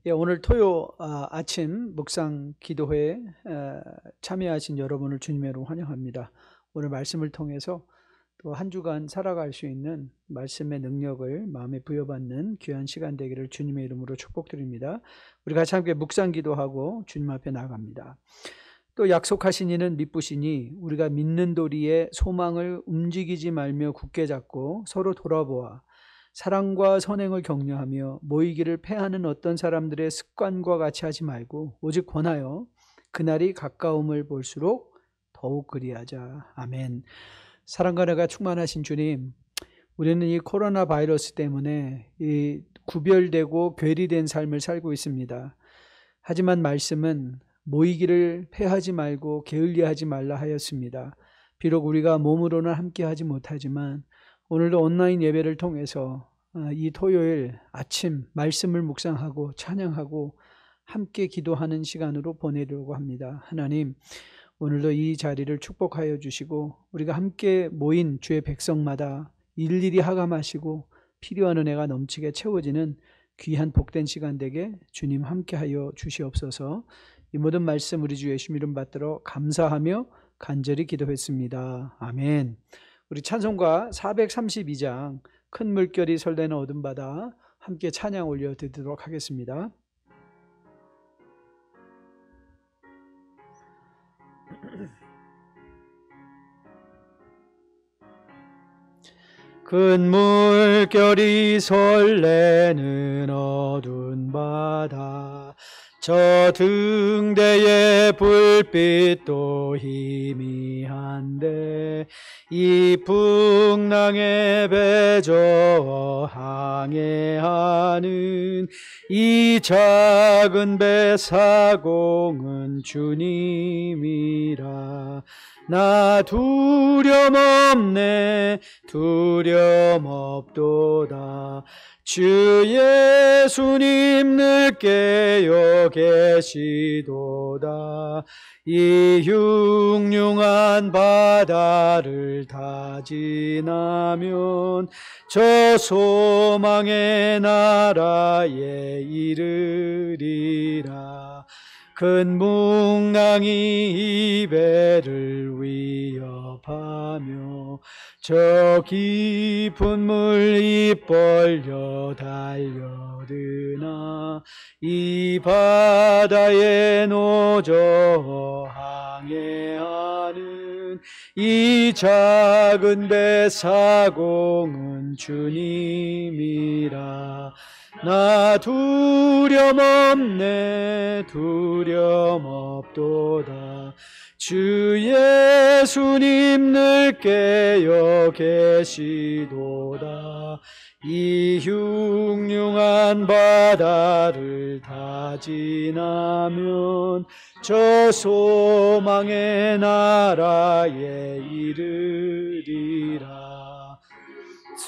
오늘 토요 아침 묵상 기도회에 참여하신 여러분을 주님으로 환영합니다. 오늘 말씀을 통해서 또 한 주간 살아갈 수 있는 말씀의 능력을 마음에 부여받는 귀한 시간 되기를 주님의 이름으로 축복드립니다. 우리 같이 함께 묵상 기도하고 주님 앞에 나아갑니다. 또 약속하신 이는 미쁘시니 우리가 믿는 도리에 소망을 움직이지 말며 굳게 잡고 서로 돌아보아 사랑과 선행을 격려하며 모이기를 패하는 어떤 사람들의 습관과 같이 하지 말고 오직 권하여 그날이 가까움을 볼수록 더욱 그리하자. 아멘. 사랑과 은혜가 충만하신 주님, 우리는 이 코로나 바이러스 때문에 이 구별되고 괴리된 삶을 살고 있습니다. 하지만 말씀은 모이기를 패하지 말고 게을리하지 말라 하였습니다. 비록 우리가 몸으로는 함께하지 못하지만 오늘도 온라인 예배를 통해서 이 토요일 아침 말씀을 묵상하고 찬양하고 함께 기도하는 시간으로 보내려고 합니다. 하나님, 오늘도 이 자리를 축복하여 주시고 우리가 함께 모인 주의 백성마다 일일이 하감하시고 필요한 은혜가 넘치게 채워지는 귀한 복된 시간 되게 주님 함께하여 주시옵소서. 이 모든 말씀 우리 주 예수 이름 받들어 감사하며 간절히 기도했습니다. 아멘. 우리 찬송가 432장 큰 물결이 설레는 어둠 바다 함께 찬양 올려드리도록 하겠습니다. 큰 물결이 설레는 어두운 바다 저 등대의 불빛도 희미한데 이 풍랑에 배저 항해하는 이 작은 배 사공은 주님이라. 나 두려움 없네 두려움 없도다. 주 예수님 늘 깨어 계시도다. 이 흉흉한 바다를 다 지나면 저 소망의 나라에 이르리라. 큰 풍랑이 이 배를 위협하며 저 깊은 물 입 벌려 달려드나 이 바다에 노저 항해하는 이 작은 배 사공은 주님이라. 나 두려움 없네 두려움 없도다. 주 예수님 늘 깨어 계시도다. 이 흉흉한 바다를 다 지나면 저 소망의 나라에 이르리라.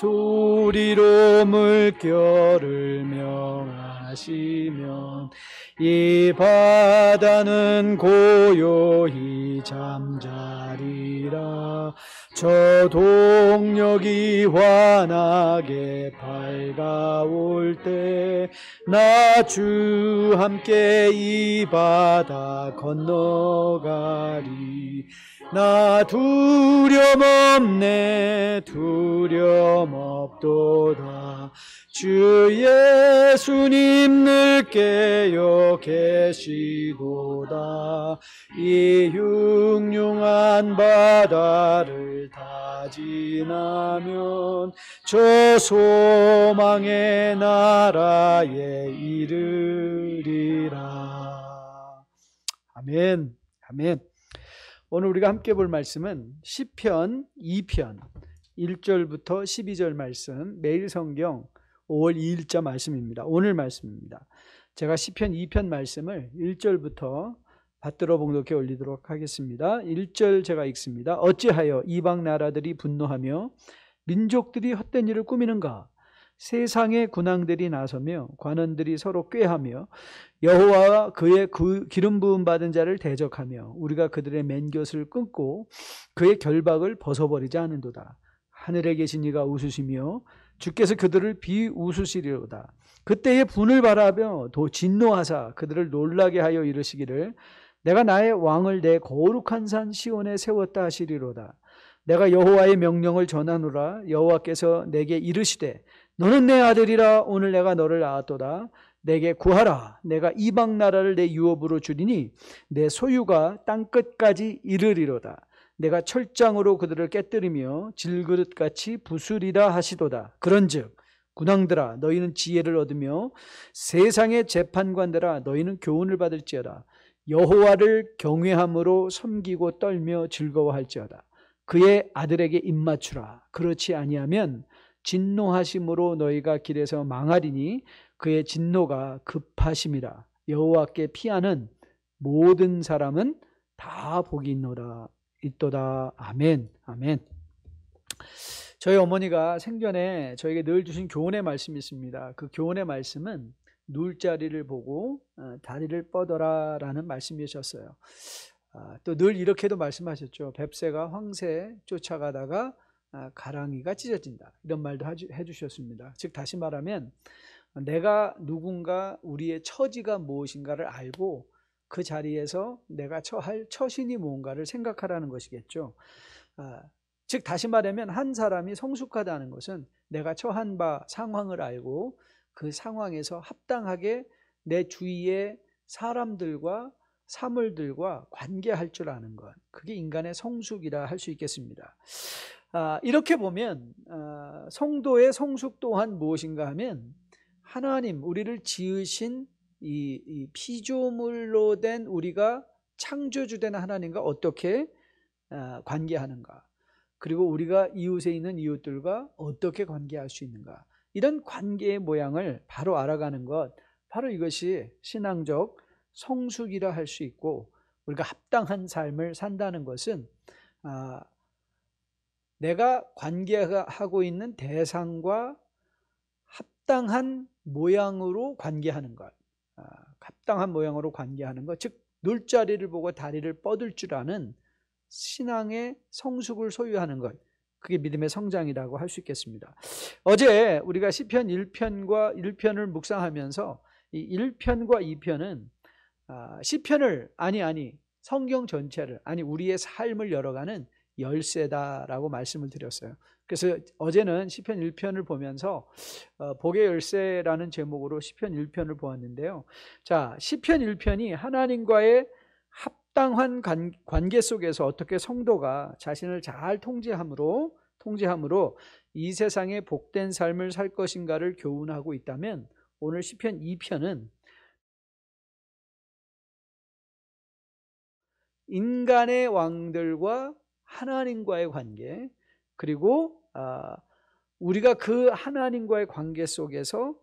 소리로 물결을 명하시면 이 바다는 고요히 잠자리라. 저 동력이 환하게 밝아올 때 나 주 함께 이 바다 건너가리. 나 두려움 없네 두려움 없도다. 주 예수님 늘 깨어 계시도다. 이 흉흉한 바다를 다 지나면 저 소망의 나라에 이르리라. 아멘. 아멘. 오늘 우리가 함께 볼 말씀은 시편 2편 1절부터 12절 말씀, 매일 성경 5월 2일자 말씀입니다. 오늘 말씀입니다. 제가 시편 2편 말씀을 1절부터 받들어 봉독해 올리도록 하겠습니다. 1절 제가 읽습니다. 어찌하여 이방 나라들이 분노하며 민족들이 헛된 일을 꾸미는가? 세상의 군왕들이 나서며 관원들이 서로 꾀하며 여호와와 그의 기름 부음 받은 자를 대적하며 우리가 그들의 맨곁을 끊고 그의 결박을 벗어버리지 않은도다. 하늘에 계신 이가 웃으시며 주께서 그들을 비웃으시리로다. 그때의 분을 바라며 진노하사 그들을 놀라게 하여 이르시기를 내가 나의 왕을 내 거룩한 산 시온에 세웠다 하시리로다. 내가 여호와의 명령을 전하노라. 여호와께서 내게 이르시되 너는 내 아들이라. 오늘 내가 너를 낳았도다. 내게 구하라. 내가 이방 나라를 내 유업으로 주리니 내 소유가 땅끝까지 이르리로다. 내가 철장으로 그들을 깨뜨리며 질그릇같이 부수리라 하시도다. 그런즉 군왕들아 너희는 지혜를 얻으며 세상의 재판관들아 너희는 교훈을 받을지어다. 여호와를 경외함으로 섬기고 떨며 즐거워할지어다. 그의 아들에게 입맞추라. 그렇지 아니하면 진노하심으로 너희가 길에서 망하리니 그의 진노가 급하심이라. 여호와께 피하는 모든 사람은 다 복이 있도다. 아멘. 아멘. 저희 어머니가 생전에 저에게 늘 주신 교훈의 말씀이 있습니다. 그 교훈의 말씀은 누울 자리를 보고 다리를 뻗어라 라는 말씀이셨어요. 또 늘 이렇게도 말씀하셨죠. 뱁새가 황새 쫓아가다가 가랑이가 찢어진다. 이런 말도 해주셨습니다. 즉 다시 말하면 내가 누군가 우리의 처지가 무엇인가를 알고 그 자리에서 내가 처할 처신이 무언가를 생각하라는 것이겠죠. 즉 다시 말하면 한 사람이 성숙하다는 것은 내가 처한 바 상황을 알고 그 상황에서 합당하게 내 주위의 사람들과 사물들과 관계할 줄 아는 것, 그게 인간의 성숙이라 할 수 있겠습니다. 이렇게 보면 성도의 성숙 또한 무엇인가 하면 하나님, 우리를 지으신 이 피조물로 된 우리가 창조주된 하나님과 어떻게 관계하는가, 그리고 우리가 이웃에 있는 이웃들과 어떻게 관계할 수 있는가, 이런 관계의 모양을 바로 알아가는 것, 바로 이것이 신앙적 성숙이라 할 수 있고, 우리가 합당한 삶을 산다는 것은 내가 관계하고 있는 대상과 합당한 모양으로 관계하는 것, 합당한 모양으로 관계하는 것, 즉 놀자리를 보고 다리를 뻗을 줄 아는 신앙의 성숙을 소유하는 것, 그게 믿음의 성장이라고 할 수 있겠습니다. 어제 우리가 시편 1편과 1편을 묵상하면서 이 1편과 2편은 시편을 성경 전체를 우리의 삶을 열어가는 열쇠다라고 말씀을 드렸어요. 그래서 어제는 시편 1편을 보면서 복의 열쇠라는 제목으로 시편 1편을 보았는데요. 자, 시편 1편이 하나님과의 합당한 관계 속에서 어떻게 성도가 자신을 잘 통제함으로 이 세상에 복된 삶을 살 것인가를 교훈하고 있다면, 오늘 시편 2편은 인간의 왕들과 하나님과의 관계, 그리고 우리가 그 하나님과의 관계 속에서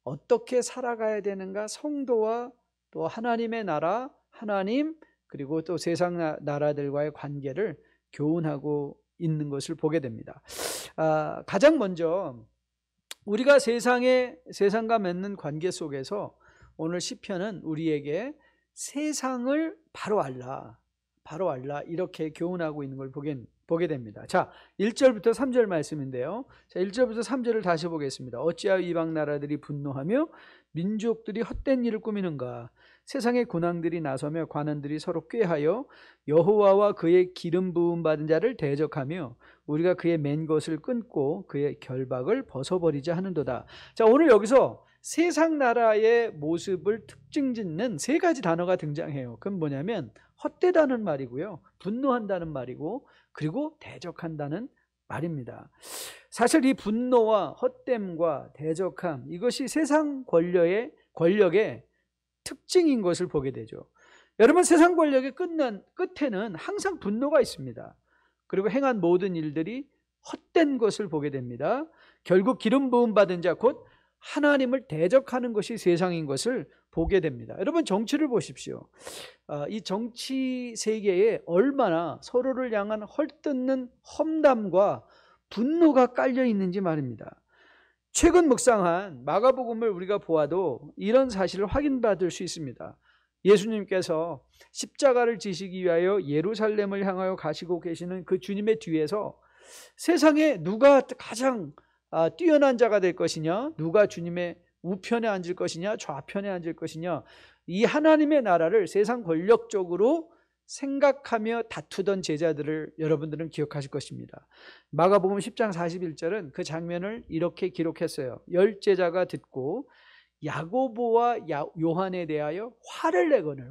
어떻게 살아가야 되는가, 성도와 또 하나님의 나라, 하나님, 그리고 또 세상 나라들과의 관계를 교훈하고 있는 것을 보게 됩니다. 가장 먼저 우리가 세상과 맺는 관계 속에서 오늘 시편은 우리에게 세상을 바로 알라 이렇게 교훈하고 있는 걸 보게 됩니다. 자, 1절부터 3절 말씀인데요. 자, 1절부터 3절을 다시 보겠습니다. 어찌하여 이방 나라들이 분노하며 민족들이 헛된 일을 꾸미는가. 세상의 군왕들이 나서며 관원들이 서로 꾀하여 여호와와 그의 기름 부음 받은 자를 대적하며 우리가 그의 맨 것을 끊고 그의 결박을 벗어버리자 하는도다. 자, 오늘 여기서 세상 나라의 모습을 특징짓는 세 가지 단어가 등장해요. 그건 뭐냐면 헛되다는 말이고요, 분노한다는 말이고, 그리고 대적한다는 말입니다. 사실 이 분노와 헛됨과 대적함, 이것이 세상 권력의 특징인 것을 보게 되죠. 여러분, 세상 권력의 끝에는 항상 분노가 있습니다. 그리고 행한 모든 일들이 헛된 것을 보게 됩니다. 결국 기름 부음 받은 자, 곧 하나님을 대적하는 것이 세상인 것을 보게 됩니다. 여러분, 정치를 보십시오. 이 정치 세계에 얼마나 서로를 향한 헐뜯는 험담과 분노가 깔려 있는지 말입니다. 최근 묵상한 마가복음을 우리가 보아도 이런 사실을 확인받을 수 있습니다. 예수님께서 십자가를 지시기 위하여 예루살렘을 향하여 가시고 계시는 그 주님의 뒤에서 세상에 누가 가장 뛰어난 자가 될 것이냐, 누가 주님의 우편에 앉을 것이냐, 좌편에 앉을 것이냐, 이 하나님의 나라를 세상 권력적으로 생각하며 다투던 제자들을 여러분들은 기억하실 것입니다. 마가복음 10장 41절은 그 장면을 이렇게 기록했어요. 10제자가 듣고 야고보와 요한에 대하여 화를 내거늘.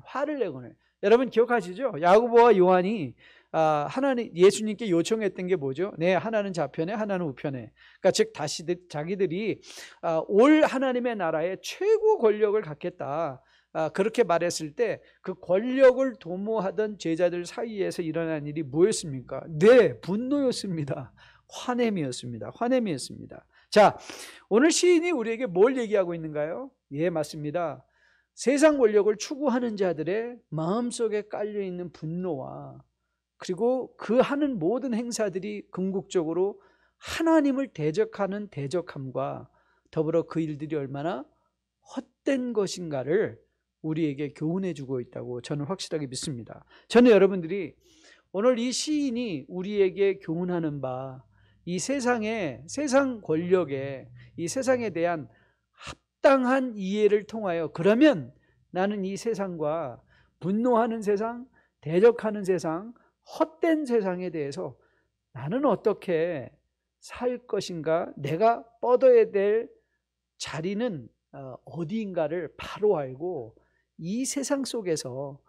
여러분 기억하시죠? 야고보와 요한이 하나님 예수님께 요청했던 게 뭐죠? 네, 하나는 좌편에 하나는 우편에. 그러니까 즉 다시 자기들이 올 하나님의 나라의 최고 권력을 갖겠다. 그렇게 말했을 때 그 권력을 도모하던 제자들 사이에서 일어난 일이 뭐였습니까? 네, 분노였습니다. 화냄이었습니다. 자, 오늘 시인이 우리에게 뭘 얘기하고 있는가요? 예, 맞습니다. 세상 권력을 추구하는 자들의 마음속에 깔려있는 분노와 그리고 그 하는 모든 행사들이 궁극적으로 하나님을 대적하는 대적함과 더불어 그 일들이 얼마나 헛된 것인가를 우리에게 교훈해 주고 있다고 저는 확실하게 믿습니다. 저는 여러분들이 오늘 이 시인이 우리에게 교훈하는 바, 이 세상 권력에, 이 세상에 대한 합당한 이해를 통하여 그러면 나는 이 세상과 분노하는 세상, 대적하는 세상, 헛된 세상에 대해서 나는 어떻게 살 것인가, 내가 뻗어야 될 자리는 어디인가를 바로 알고 이 세상 속에서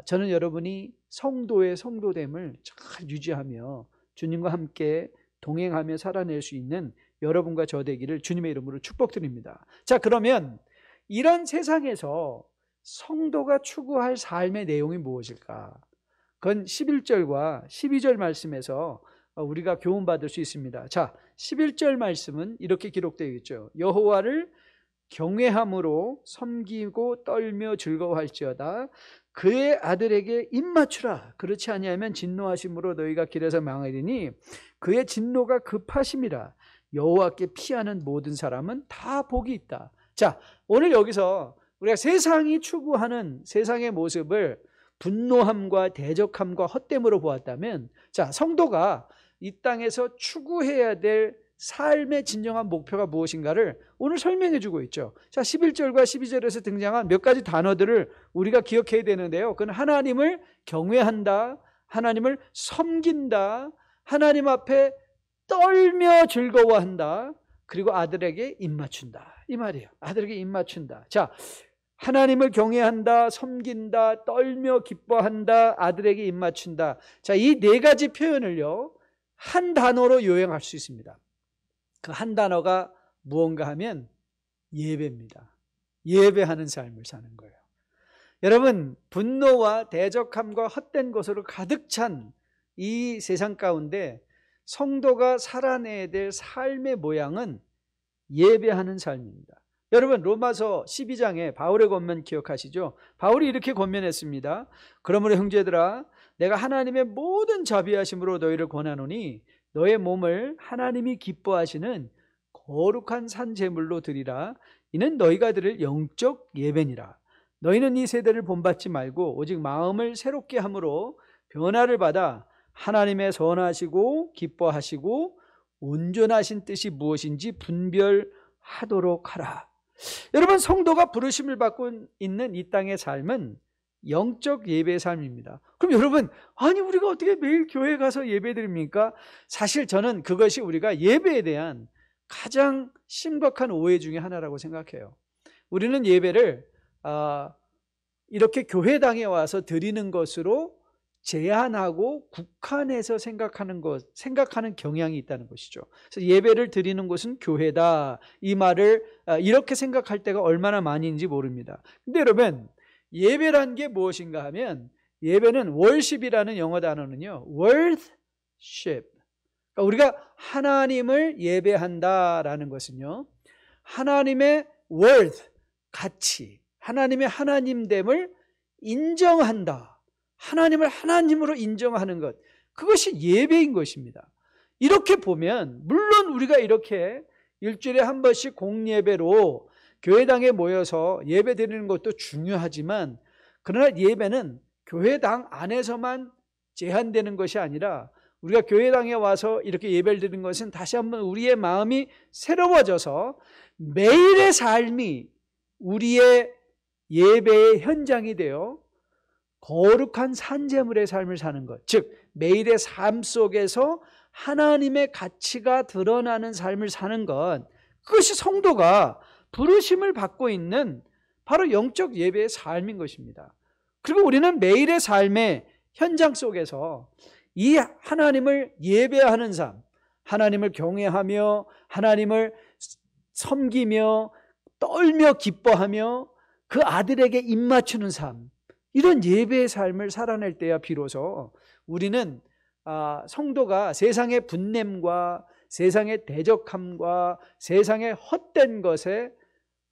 저는 여러분이 성도의 성도됨을 잘 유지하며 주님과 함께 동행하며 살아낼 수 있는 여러분과 저 되기를 주님의 이름으로 축복드립니다. 자, 그러면 이런 세상에서 성도가 추구할 삶의 내용이 무엇일까? 그건 11절과 12절 말씀에서 우리가 교훈받을 수 있습니다. 자, 11절 말씀은 이렇게 기록되어 있죠. 여호와를 경외함으로 섬기고 떨며 즐거워할지어다. 그의 아들에게 입맞추라. 그렇지 아니하면 진노하심으로 너희가 길에서 망하리니 그의 진노가 급하심이라. 여호와께 피하는 모든 사람은 다 복이 있다. 자, 오늘 여기서 우리가 세상이 추구하는 세상의 모습을 분노함과 대적함과 헛됨으로 보았다면, 자, 성도가 이 땅에서 추구해야 될 삶의 진정한 목표가 무엇인가를 오늘 설명해 주고 있죠. 자, 11절과 12절에서 등장한 몇 가지 단어들을 우리가 기억해야 되는데요. 그건 하나님을 경외한다, 하나님을 섬긴다, 하나님 앞에 떨며 즐거워한다, 그리고 아들에게 입맞춘다. 이 말이에요. 아들에게 입맞춘다. 자, 하나님을 경외한다, 섬긴다, 떨며 기뻐한다, 아들에게 입맞춘다. 자, 이 네 가지 표현을요, 한 단어로 요약할 수 있습니다. 그 한 단어가 무언가 하면 예배입니다. 예배하는 삶을 사는 거예요. 여러분, 분노와 대적함과 헛된 것으로 가득 찬 이 세상 가운데 성도가 살아내야 될 삶의 모양은 예배하는 삶입니다. 여러분, 로마서 12장에 바울의 권면 기억하시죠? 바울이 이렇게 권면했습니다. 그러므로 형제들아, 내가 하나님의 모든 자비하심으로 너희를 권하노니 너의 몸을 하나님이 기뻐하시는 거룩한 산 제물로 드리라. 이는 너희가 드릴 영적 예배니라. 너희는 이 세대를 본받지 말고 오직 마음을 새롭게 함으로 변화를 받아 하나님의 선하시고 기뻐하시고 온전하신 뜻이 무엇인지 분별하도록 하라. 여러분, 성도가 부르심을 받고 있는 이 땅의 삶은 영적 예배의 삶입니다. 그럼 여러분, 아니 우리가 어떻게 매일 교회 가서 예배 드립니까? 사실 저는 그것이 우리가 예배에 대한 가장 심각한 오해 중에 하나라고 생각해요. 우리는 예배를 이렇게 교회당에 와서 드리는 것으로 제한하고 국한해서 생각하는 경향이 있다는 것이죠. 그래서 예배를 드리는 곳은 교회다, 이 말을 이렇게 생각할 때가 얼마나 많이인지 모릅니다. 근데 여러분, 예배란 게 무엇인가 하면, 예배는 worship이라는 영어 단어는요, worship. 그러니까 우리가 하나님을 예배한다라는 것은요, 하나님의 worth, 가치, 하나님의 하나님됨을 인정한다. 하나님을 하나님으로 인정하는 것, 그것이 예배인 것입니다. 이렇게 보면 물론 우리가 이렇게 일주일에 한 번씩 공예배로 교회당에 모여서 예배 드리는 것도 중요하지만, 그러나 예배는 교회당 안에서만 제한되는 것이 아니라 우리가 교회당에 와서 이렇게 예배를 드리는 것은 다시 한번 우리의 마음이 새로워져서 매일의 삶이 우리의 예배의 현장이 되어 거룩한 산제물의 삶을 사는 것, 즉 매일의 삶 속에서 하나님의 가치가 드러나는 삶을 사는 것, 그것이 성도가 부르심을 받고 있는 바로 영적 예배의 삶인 것입니다. 그리고 우리는 매일의 삶의 현장 속에서 이 하나님을 예배하는 삶, 하나님을 경외하며 하나님을 섬기며 떨며 기뻐하며 그 아들에게 입맞추는 삶, 이런 예배의 삶을 살아낼 때야 비로소 우리는 성도가 세상의 분냄과 세상의 대적함과 세상의 헛된 것에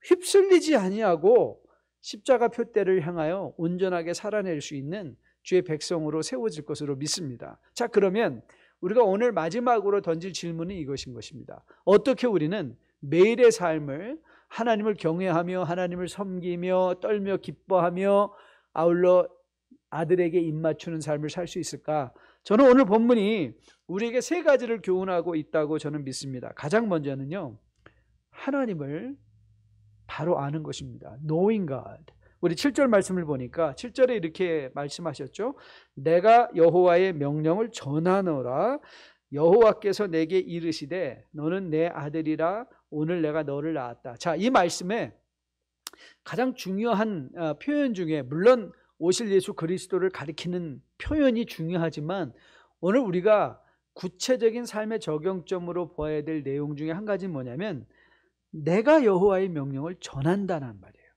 휩쓸리지 아니하고 십자가 표대를 향하여 온전하게 살아낼 수 있는 주의 백성으로 세워질 것으로 믿습니다. 자, 그러면 우리가 오늘 마지막으로 던질 질문은 이것인 것입니다. 어떻게 우리는 매일의 삶을 하나님을 경외하며 하나님을 섬기며 떨며 기뻐하며 아울러 아들에게 입맞추는 삶을 살 수 있을까? 저는 오늘 본문이 우리에게 세 가지를 교훈하고 있다고 저는 믿습니다. 가장 먼저는요, 하나님을 바로 아는 것입니다. Knowing God. 우리 7절 말씀을 보니까 7절에 이렇게 말씀하셨죠. 내가 여호와의 명령을 전하노라. 여호와께서 내게 이르시되 너는 내 아들이라 오늘 내가 너를 낳았다. 자, 이 말씀에 가장 중요한 표현 중에, 물론 오실 예수 그리스도를 가리키는 표현이 중요하지만 오늘 우리가 구체적인 삶의 적용점으로 보아야 될 내용 중에 한 가지는 뭐냐면 내가 여호와의 명령을 전한다는 말이에요.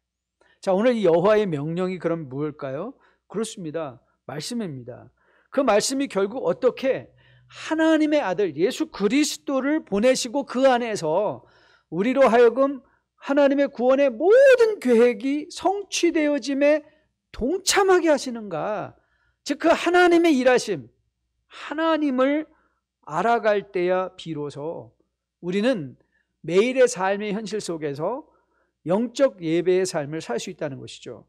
자, 오늘 이 여호와의 명령이 그럼 무엇일까요? 그렇습니다. 말씀입니다. 그 말씀이 결국 어떻게 하나님의 아들 예수 그리스도를 보내시고 그 안에서 우리로 하여금 하나님의 구원의 모든 계획이 성취되어짐에 동참하게 하시는가? 즉 그 하나님의 일하심, 하나님을 알아갈 때야 비로소 우리는 매일의 삶의 현실 속에서 영적 예배의 삶을 살 수 있다는 것이죠.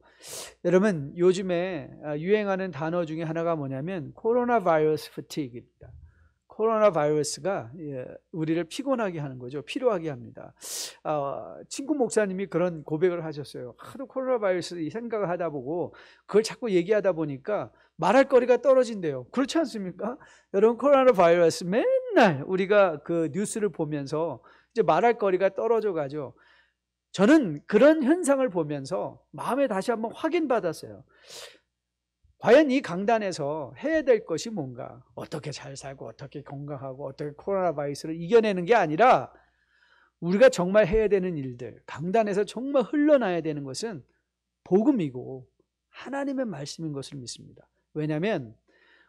여러분, 요즘에 유행하는 단어 중에 하나가 뭐냐면 코로나 바이러스 패티그입니다. 코로나 바이러스가 우리를 피곤하게 하는 거죠. 피로하게 합니다. 친구 목사님이 그런 고백을 하셨어요. 하도 코로나 바이러스 생각을 하다 보고 그걸 자꾸 얘기하다 보니까 말할 거리가 떨어진대요. 그렇지 않습니까? 여러분, 코로나 바이러스 맨날 우리가 그 뉴스를 보면서 이제 말할 거리가 떨어져 가죠. 저는 그런 현상을 보면서 마음에 다시 한번 확인받았어요. 과연 이 강단에서 해야 될 것이 뭔가, 어떻게 잘 살고 어떻게 건강하고 어떻게 코로나 바이러스를 이겨내는 게 아니라 우리가 정말 해야 되는 일들, 강단에서 정말 흘러나야 되는 것은 복음이고 하나님의 말씀인 것을 믿습니다. 왜냐하면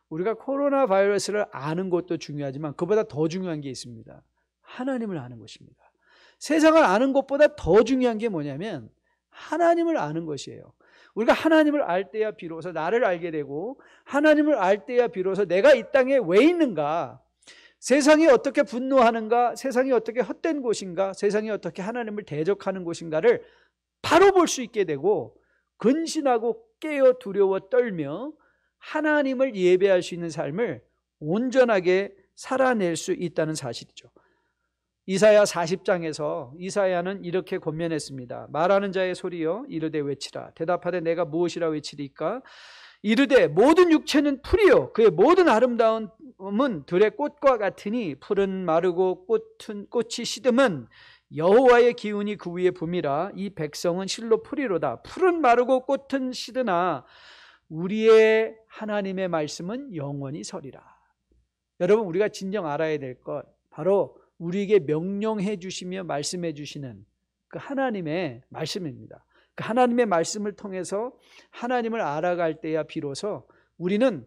우리가 코로나 바이러스를 아는 것도 중요하지만 그보다 더 중요한 게 있습니다. 하나님을 아는 것입니다. 세상을 아는 것보다 더 중요한 게 뭐냐면 하나님을 아는 것이에요. 우리가 하나님을 알 때야 비로소 나를 알게 되고, 하나님을 알 때야 비로소 내가 이 땅에 왜 있는가, 세상이 어떻게 분노하는가, 세상이 어떻게 헛된 곳인가, 세상이 어떻게 하나님을 대적하는 곳인가를 바로 볼 수 있게 되고, 근신하고 깨어 두려워 떨며 하나님을 예배할 수 있는 삶을 온전하게 살아낼 수 있다는 사실이죠. 이사야 40장에서 이사야는 이렇게 권면했습니다. 말하는 자의 소리여 이르되 외치라. 대답하되 내가 무엇이라 외치리까? 이르되 모든 육체는 풀이요 그의 모든 아름다움은 들의 꽃과 같으니 풀은 마르고 꽃이 시듬은 여호와의 기운이 그 위에 붐이라. 이 백성은 실로 풀이로다. 풀은 마르고 꽃은 시드나 우리의 하나님의 말씀은 영원히 서리라. 여러분, 우리가 진정 알아야 될 것, 바로 우리에게 명령해 주시며 말씀해 주시는 그 하나님의 말씀입니다. 그 하나님의 말씀을 통해서 하나님을 알아갈 때야 비로소 우리는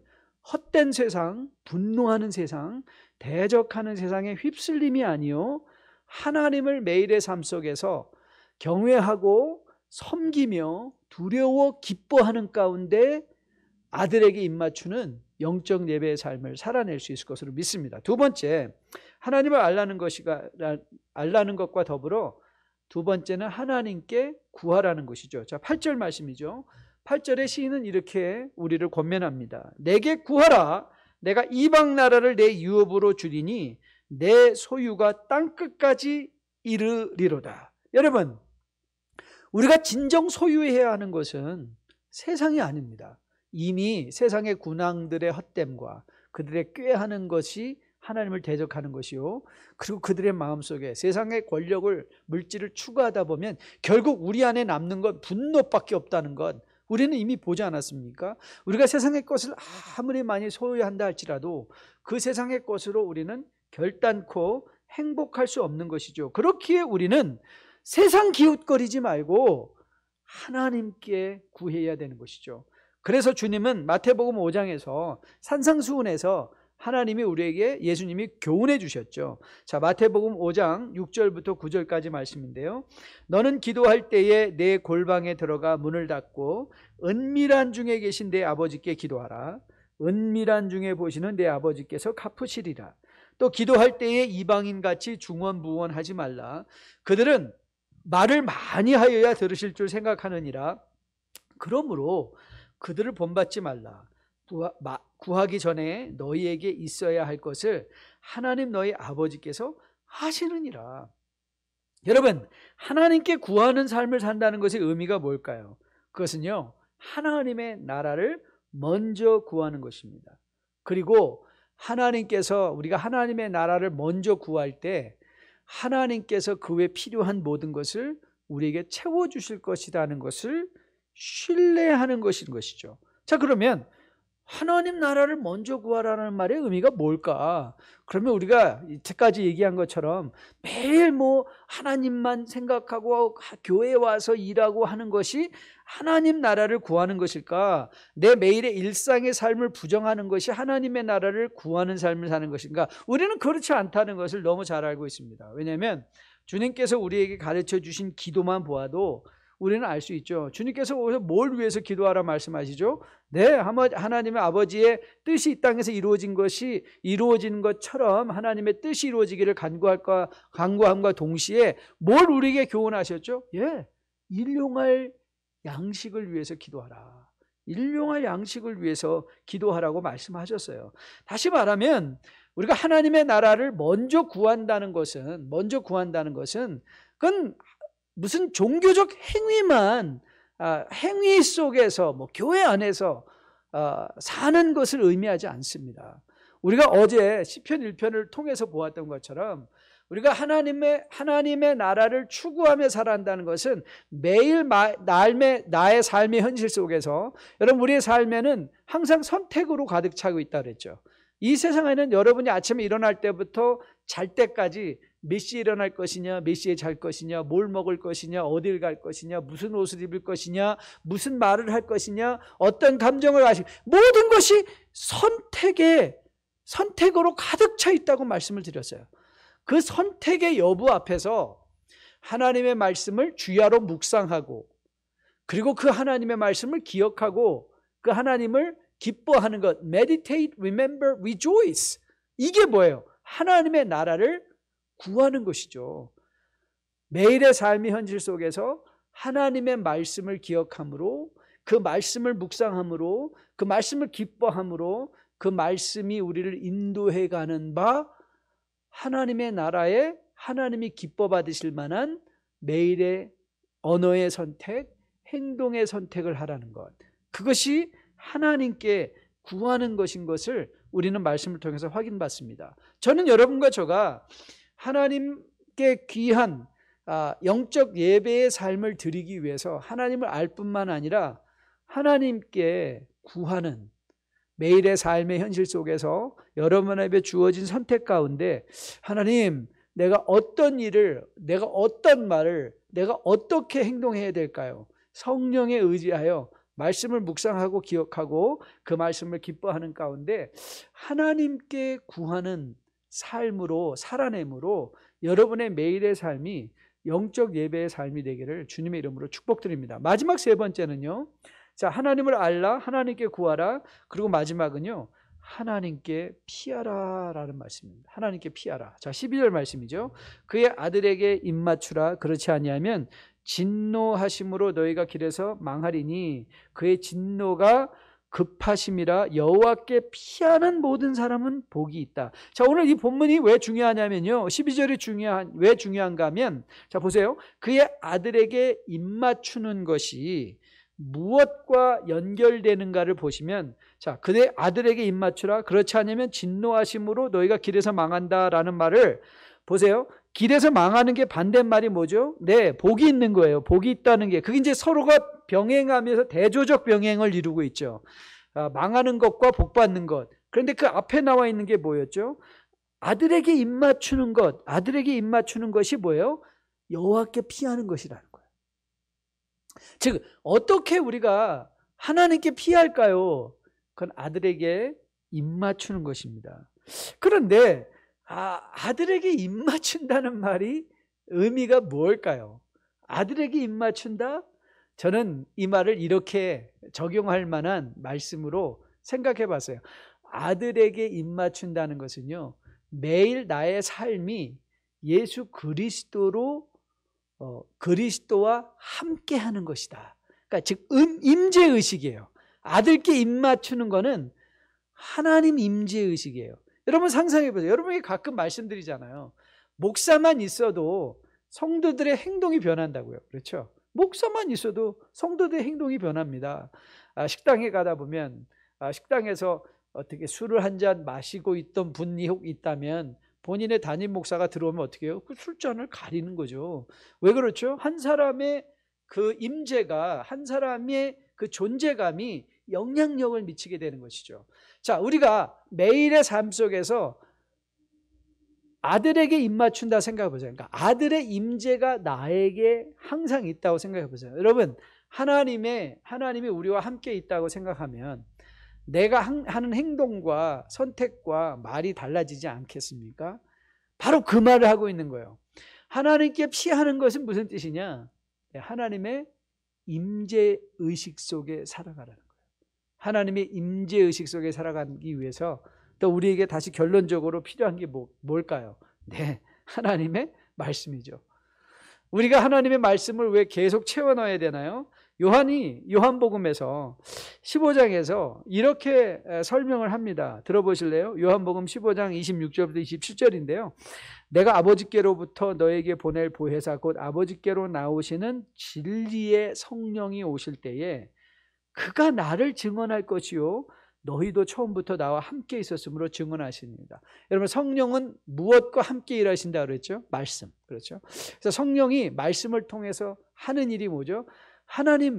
헛된 세상, 분노하는 세상, 대적하는 세상에 휩쓸림이 아니요 하나님을 매일의 삶 속에서 경외하고 섬기며 두려워 기뻐하는 가운데 아들에게 입맞추는 영적 예배의 삶을 살아낼 수 있을 것으로 믿습니다. 두 번째, 하나님을 알라는 것과 더불어 두 번째는 하나님께 구하라는 것이죠. 자, 8절 말씀이죠. 8절의 시인은 이렇게 우리를 권면합니다. 내게 구하라. 내가 이방 나라를 내 유업으로 주리니 내 소유가 땅끝까지 이르리로다. 여러분, 우리가 진정 소유해야 하는 것은 세상이 아닙니다. 이미 세상의 군왕들의 헛됨과 그들의 꾀하는 것이 하나님을 대적하는 것이요, 그리고 그들의 마음속에 세상의 권력을, 물질을 추구하다 보면 결국 우리 안에 남는 건 분노밖에 없다는 것 우리는 이미 보지 않았습니까? 우리가 세상의 것을 아무리 많이 소유한다 할지라도 그 세상의 것으로 우리는 결단코 행복할 수 없는 것이죠. 그렇기에 우리는 세상 기웃거리지 말고 하나님께 구해야 되는 것이죠. 그래서 주님은 마태복음 5장에서 산상수훈에서 하나님이 우리에게, 예수님이 교훈해 주셨죠. 자, 마태복음 5장 6절부터 9절까지 말씀인데요. 너는 기도할 때에 내 골방에 들어가 문을 닫고 은밀한 중에 계신 내 아버지께 기도하라. 은밀한 중에 보시는 내 아버지께서 갚으시리라. 또 기도할 때에 이방인같이 중언부언하지 말라. 그들은 말을 많이 하여야 들으실 줄 생각하느니라. 그러므로 그들을 본받지 말라. 구하기 전에 너희에게 있어야 할 것을 하나님 너희 아버지께서 하시느니라. 여러분, 하나님께 구하는 삶을 산다는 것의 의미가 뭘까요? 그것은요, 하나님의 나라를 먼저 구하는 것입니다. 그리고 하나님께서, 우리가 하나님의 나라를 먼저 구할 때 하나님께서 그 외에 필요한 모든 것을 우리에게 채워주실 것이라는 것을 신뢰하는 것인 것이죠. 자, 그러면 하나님 나라를 먼저 구하라는 말의 의미가 뭘까? 그러면 우리가 이때까지 얘기한 것처럼 매일 하나님만 생각하고 교회에 와서 일하고 하는 것이 하나님 나라를 구하는 것일까? 내 매일의 일상의 삶을 부정하는 것이 하나님의 나라를 구하는 삶을 사는 것인가? 우리는 그렇지 않다는 것을 너무 잘 알고 있습니다. 왜냐하면 주님께서 우리에게 가르쳐 주신 기도만 보아도 우리는 알 수 있죠. 주님께서 뭘 위해서 기도하라 말씀하시죠? 네, 하나님의 아버지의 뜻이 이 땅에서 이루어진 것이 이루어지는 것처럼 하나님의 뜻이 이루어지기를 간구함과 동시에 뭘 우리에게 교훈하셨죠? 예, 일용할 양식을 위해서 기도하라. 일용할 양식을 위해서 기도하라고 말씀하셨어요. 다시 말하면 우리가 하나님의 나라를 먼저 구한다는 것은 그건 무슨 종교적 행위만, 행위 속에서 교회 안에서 사는 것을 의미하지 않습니다. 우리가 어제 시편 1편을 통해서 보았던 것처럼 우리가 하나님의 나라를 추구하며 살아간다는 것은 매일 나의 삶의 현실 속에서, 여러분, 우리의 삶에는 항상 선택으로 가득 차고 있다 그랬죠. 이 세상에는 여러분이 아침에 일어날 때부터 잘 때까지 몇 시에 일어날 것이냐, 몇 시에 잘 것이냐, 뭘 먹을 것이냐, 어딜 갈 것이냐, 무슨 옷을 입을 것이냐, 무슨 말을 할 것이냐, 어떤 감정을 가지고, 모든 것이 선택으로 가득 차 있다고 말씀을 드렸어요. 그 선택의 여부 앞에서 하나님의 말씀을 주야로 묵상하고, 그리고 그 하나님의 말씀을 기억하고 그 하나님을 기뻐하는 것, meditate, remember, rejoice. 이게 뭐예요? 하나님의 나라를 구하는 것이죠. 매일의 삶의 현실 속에서 하나님의 말씀을 기억함으로, 그 말씀을 묵상함으로, 그 말씀을 기뻐함으로, 그 말씀이 우리를 인도해 가는 바 하나님의 나라에 하나님이 기뻐 받으실 만한 매일의 언어의 선택, 행동의 선택을 하라는 것, 그것이 하나님께 구하는 것인 것을 우리는 말씀을 통해서 확인받습니다. 저는 여러분과 저가 하나님께 귀한 영적 예배의 삶을 드리기 위해서 하나님을 알 뿐만 아니라 하나님께 구하는 매일의 삶의 현실 속에서 여러분에게 주어진 선택 가운데, 하나님, 내가 어떤 일을, 내가 어떤 말을, 내가 어떻게 행동해야 될까요? 성령에 의지하여 말씀을 묵상하고 기억하고 그 말씀을 기뻐하는 가운데 하나님께 구하는 삶으로 살아내므로 여러분의 매일의 삶이 영적 예배의 삶이 되기를 주님의 이름으로 축복드립니다. 마지막 세 번째는요, 자, 하나님을 알라, 하나님께 구하라, 그리고 마지막은요, 하나님께 피하라 라는 말씀입니다. 하나님께 피하라. 자, 12절 말씀이죠. 그의 아들에게 입맞추라. 그렇지 아니하면 진노하심으로 너희가 길에서 망하리니 그의 진노가 급하심이라 여호와께 피하는 모든 사람은 복이 있다. 자, 오늘 이 본문이 왜 중요하냐면요, 12절이 왜 중요한가 하면, 자 보세요, 그의 아들에게 입맞추는 것이 무엇과 연결되는가를 보시면, 자, 그의 아들에게 입맞추라, 그렇지 않으면 진노하심으로 너희가 길에서 망한다라는 말을 보세요. 길에서 망하는 게 반대말이 뭐죠? 네, 복이 있는 거예요. 복이 있다는 게, 그게 이제 서로가 병행하면서 대조적 병행을 이루고 있죠. 망하는 것과 복 받는 것. 그런데 그 앞에 나와 있는 게 뭐였죠? 아들에게 입맞추는 것. 아들에게 입맞추는 것이 뭐예요? 여호와께 피하는 것이라는 거예요. 즉 어떻게 우리가 하나님께 피할까요? 그건 아들에게 입맞추는 것입니다. 그런데 아들에게 입맞춘다는 말이 의미가 뭘까요? 아들에게 입맞춘다? 저는 이 말을 이렇게 적용할 만한 말씀으로 생각해 봤어요. 아들에게 입맞춘다는 것은요, 매일 나의 삶이 예수 그리스도로 그리스도와 함께 하는 것이다. 그러니까 즉 임재의식이에요. 아들께 입맞추는 거는 하나님 임재의식이에요. 여러분 상상해 보세요. 여러분이 가끔 말씀드리잖아요. 목사만 있어도 성도들의 행동이 변한다고요. 그렇죠? 목사만 있어도 성도들의 행동이 변합니다. 식당에 가다 보면 식당에서 어떻게 술을 한 잔 마시고 있던 분이 혹 있다면 본인의 담임 목사가 들어오면 어떻게 해요? 그 술잔을 가리는 거죠. 왜 그렇죠? 한 사람의 그 임재가, 한 사람의 그 존재감이 영향력을 미치게 되는 것이죠. 자, 우리가 매일의 삶 속에서 아들에게 입맞춘다 생각해 보세요. 그러니까 아들의 임재가 나에게 항상 있다고 생각해 보세요. 여러분, 하나님이 우리와 함께 있다고 생각하면 내가 하는 행동과 선택과 말이 달라지지 않겠습니까? 바로 그 말을 하고 있는 거예요. 하나님께 피하는 것은 무슨 뜻이냐? 하나님의 임재의식 속에 살아가라는 거예요. 하나님의 임재의식 속에 살아가기 위해서 또 우리에게 다시 결론적으로 필요한 게 뭘까요? 네, 하나님의 말씀이죠. 우리가 하나님의 말씀을 왜 계속 채워 넣어야 되나요? 요한복음에서 15장에서 이렇게 설명을 합니다. 들어보실래요? 요한복음 15장 26절부터 27절인데요. 내가 아버지께로부터 너에게 보낼 보혜사 곧 아버지께로 나오시는 진리의 성령이 오실 때에 그가 나를 증언할 것이요 너희도 처음부터 나와 함께 있었으므로 증언하십니다. 여러분, 성령은 무엇과 함께 일하신다 그랬죠? 말씀. 그렇죠? 그래서 성령이 말씀을 통해서 하는 일이 뭐죠?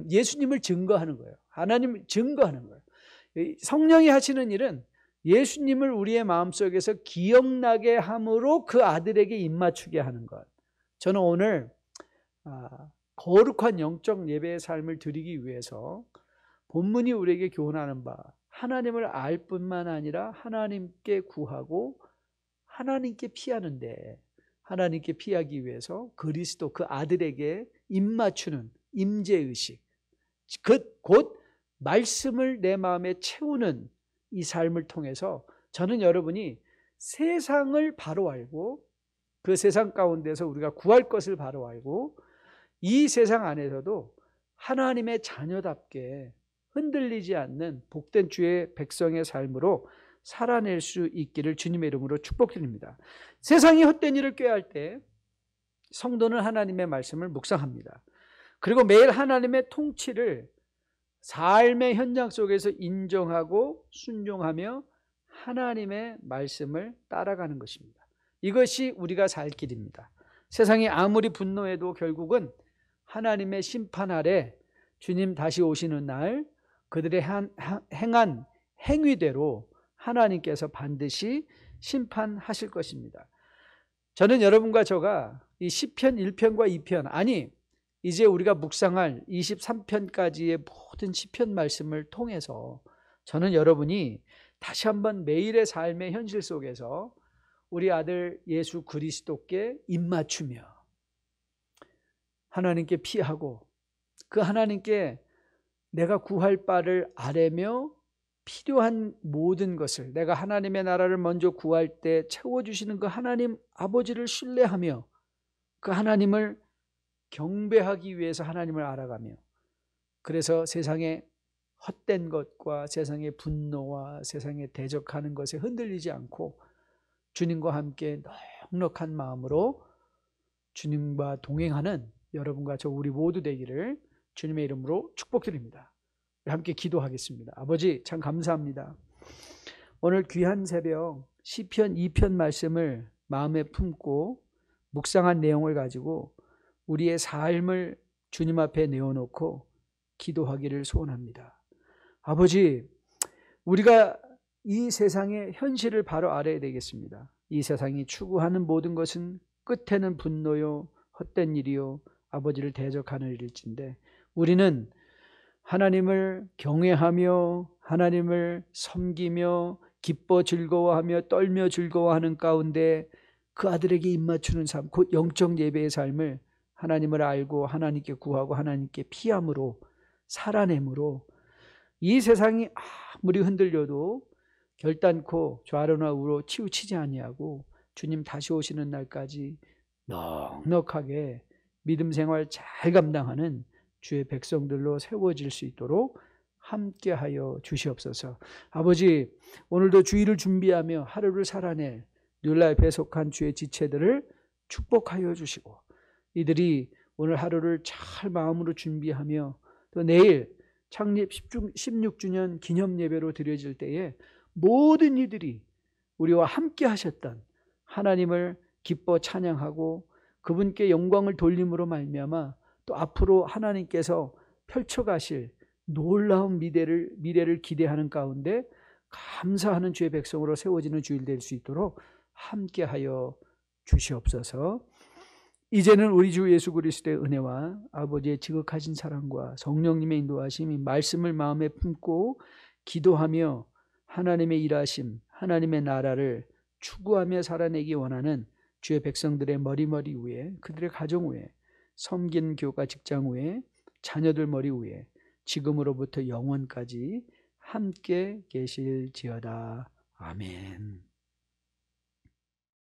예수님을 증거하는 거예요. 하나님을 증거하는 거예요. 성령이 하시는 일은 예수님을 우리의 마음속에서 기억나게 함으로 그 아들에게 입맞추게 하는 것. 저는 오늘 거룩한 영적 예배의 삶을 드리기 위해서 본문이 우리에게 교훈하는 바, 하나님을 알 뿐만 아니라 하나님께 구하고 하나님께 피하는데, 하나님께 피하기 위해서 그리스도 그 아들에게 입맞추는 임재의식, 곧 말씀을 내 마음에 채우는 이 삶을 통해서 저는 여러분이 세상을 바로 알고 그 세상 가운데서 우리가 구할 것을 바로 알고 이 세상 안에서도 하나님의 자녀답게 흔들리지 않는 복된 주의 백성의 삶으로 살아낼 수 있기를 주님의 이름으로 축복드립니다. 세상이 헛된 일을 꾀할 때 성도는 하나님의 말씀을 묵상합니다. 그리고 매일 하나님의 통치를 삶의 현장 속에서 인정하고 순종하며 하나님의 말씀을 따라가는 것입니다. 이것이 우리가 살 길입니다. 세상이 아무리 분노해도 결국은 하나님의 심판 아래 주님 다시 오시는 날 그들의 행한 행위대로 하나님께서 반드시 심판하실 것입니다. 저는 여러분과 저가 이 시편 1편과 2편, 아니 이제 우리가 묵상할 23편까지의 모든 시편 말씀을 통해서 저는 여러분이 다시 한번 매일의 삶의 현실 속에서 우리 아들 예수 그리스도께 입맞추며 하나님께 피하고 그 하나님께 내가 구할 바를 아뢰며 필요한 모든 것을 내가 하나님의 나라를 먼저 구할 때 채워주시는 그 하나님 아버지를 신뢰하며 그 하나님을 경배하기 위해서 하나님을 알아가며, 그래서 세상에 헛된 것과 세상의 분노와 세상에 대적하는 것에 흔들리지 않고 주님과 함께 넉넉한 마음으로 주님과 동행하는 여러분과 저 우리 모두 되기를 주님의 이름으로 축복드립니다. 함께 기도하겠습니다. 아버지 참 감사합니다. 오늘 귀한 새벽 시편 2편 말씀을 마음에 품고 묵상한 내용을 가지고 우리의 삶을 주님 앞에 내어놓고 기도하기를 소원합니다. 아버지, 우리가 이 세상의 현실을 바로 알아야 되겠습니다. 이 세상이 추구하는 모든 것은 끝에는 분노요, 헛된 일이요, 아버지를 대적하는 일일진데 우리는 하나님을 경외하며 하나님을 섬기며 기뻐 즐거워하며 떨며 즐거워하는 가운데 그 아들에게 입맞추는 삶, 곧 영적 예배의 삶을 하나님을 알고 하나님께 구하고 하나님께 피함으로 살아내므로 이 세상이 아무리 흔들려도 결단코 좌로나 우로 치우치지 아니하고 주님 다시 오시는 날까지 넉넉하게 믿음 생활 잘 감당하는 주의 백성들로 세워질 수 있도록 함께하여 주시옵소서. 아버지, 오늘도 주일을 준비하며 하루를 살아낼 뉴라이프에 속한 주의 지체들을 축복하여 주시고 이들이 오늘 하루를 잘 마음으로 준비하며 또 내일 창립 16주년 기념 예배로 드려질 때에 모든 이들이 우리와 함께 하셨던 하나님을 기뻐 찬양하고 그분께 영광을 돌림으로 말미암아 또 앞으로 하나님께서 펼쳐가실 놀라운 미래를 기대하는 가운데 감사하는 주의 백성으로 세워지는 주일 될 수 있도록 함께하여 주시옵소서. 이제는 우리 주 예수 그리스도의 은혜와 아버지의 지극하신 사랑과 성령님의 인도하심이 말씀을 마음에 품고 기도하며 하나님의 일하심, 하나님의 나라를 추구하며 살아내기 원하는 주의 백성들의 머리 위에, 그들의 가정 위에, 섬긴 교가 직장 위에, 자녀들 머리 위에 지금으로부터 영원까지 함께 계실지어다. 아멘.